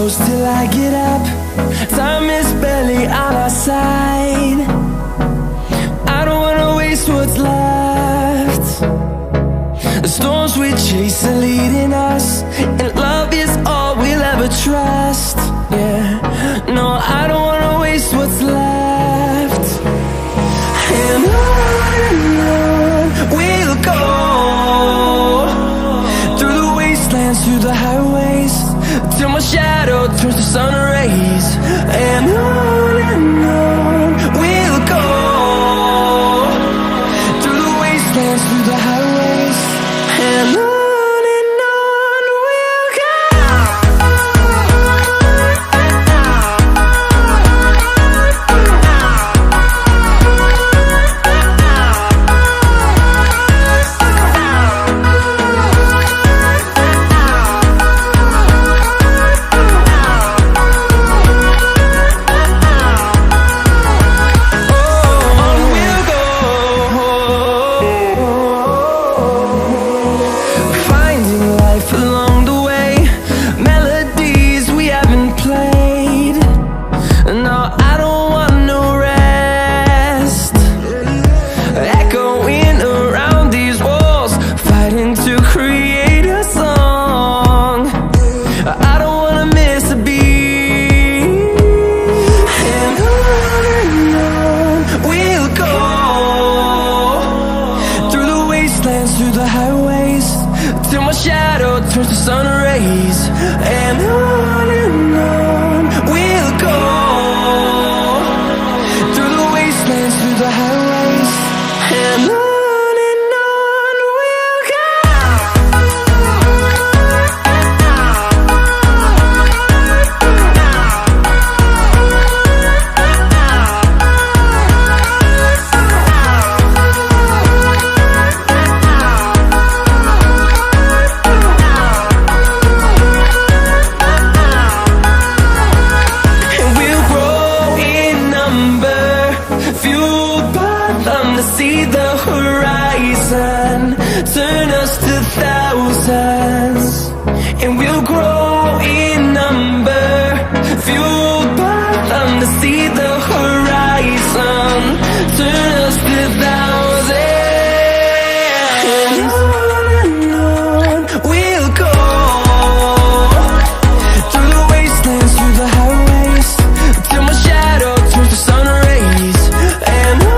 close till I get up. Time is barely on our side. I don't wanna waste what's left. The storms we chase are leading us, and love is all we'll ever trust. Yeah, no, I don't wanna waste what's left. And on we'll go, through the wastelands, through the highways, till my shadow turns to sun rays. And on we'll go, through the wastelands, through the highways, and on. Through the highways, till my shadow turns to sun rays. And on we'll go, through the wastelands, through the highways, and on. See the horizon, turn us to thousands, and we'll grow in number, fueled by them. To see the horizon, turn us to thousands, and on we'll go, through the wastelands, through the highways, till my shadow turns to sun rays. And on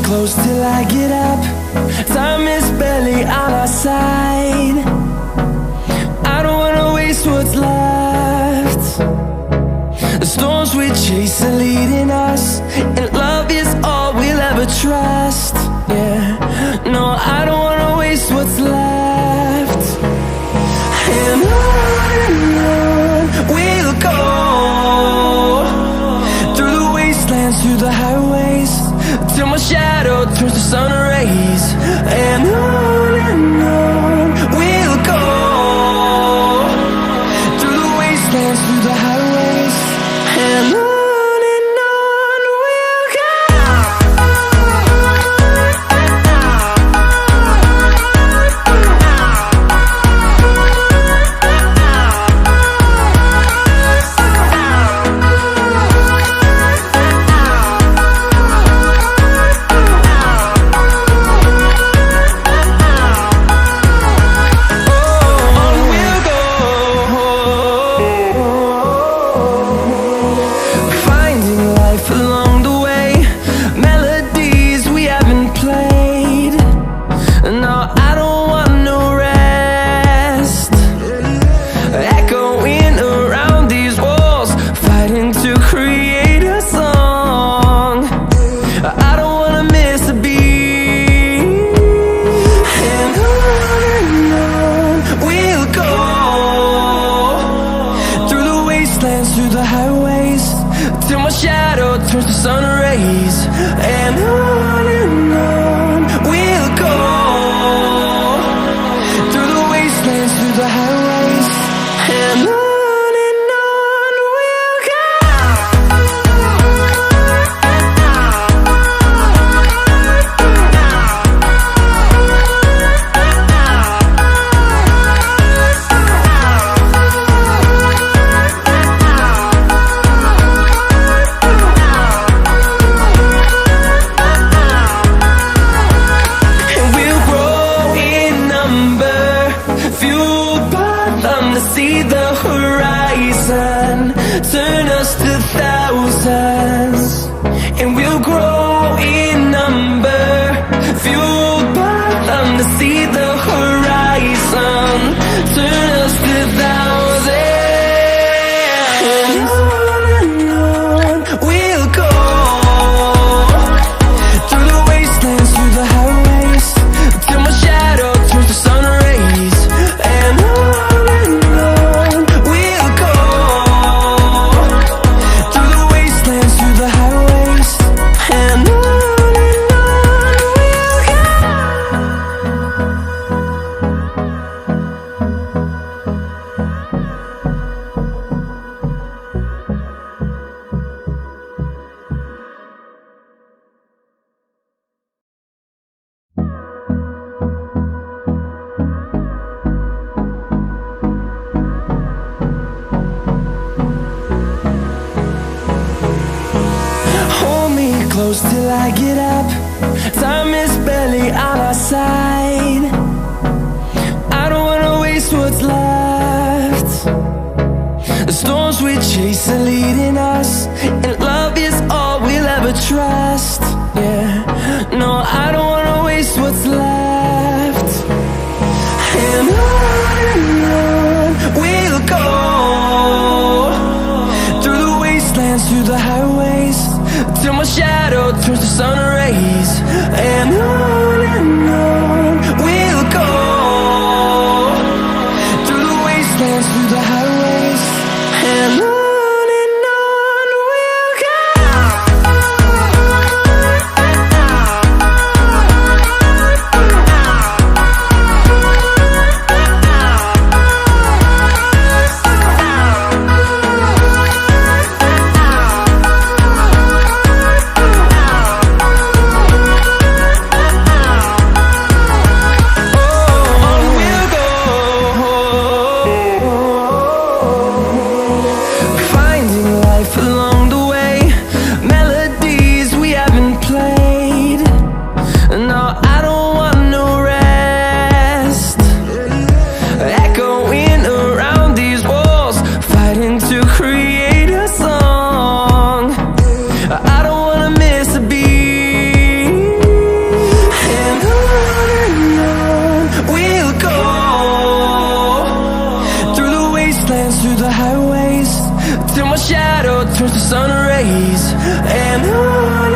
close till I get up. Time is barely on our side. I don't wanna waste what's left. The storms we chase are leading us, and love is all we'll ever trust. Yeah, no, I don't wanna waste what's left. And on we'll go, through the wastelands, through the highways, till my shadow turns to sun rays. And on we'll go, through the wastelands, through the highways, and on. We'll go. my shadow turns to sun rays. And on we'll go, through the wastelands, through the highways. And on we'll go. See the horizon, turn us to thousands, and we'll grow in number, fueled by them. To see the horizon, turn us to thousands, and on we'll go, through the wastelands, through the highways, till my shadow turns to sun rays. And close till I get up. Time is barely on our side. I don't wanna waste what's left. The storms we chase are leading us, and love is all we'll ever trust. Yeah, no, I don't wanna waste what's left. And on we'll go, through the wastelands, through the highways, till my shadow turns to sun rays. And on we'll go, through the wastelands, through the highways. And on we'll go. Through the highways, till my shadow turns to sun rays. And on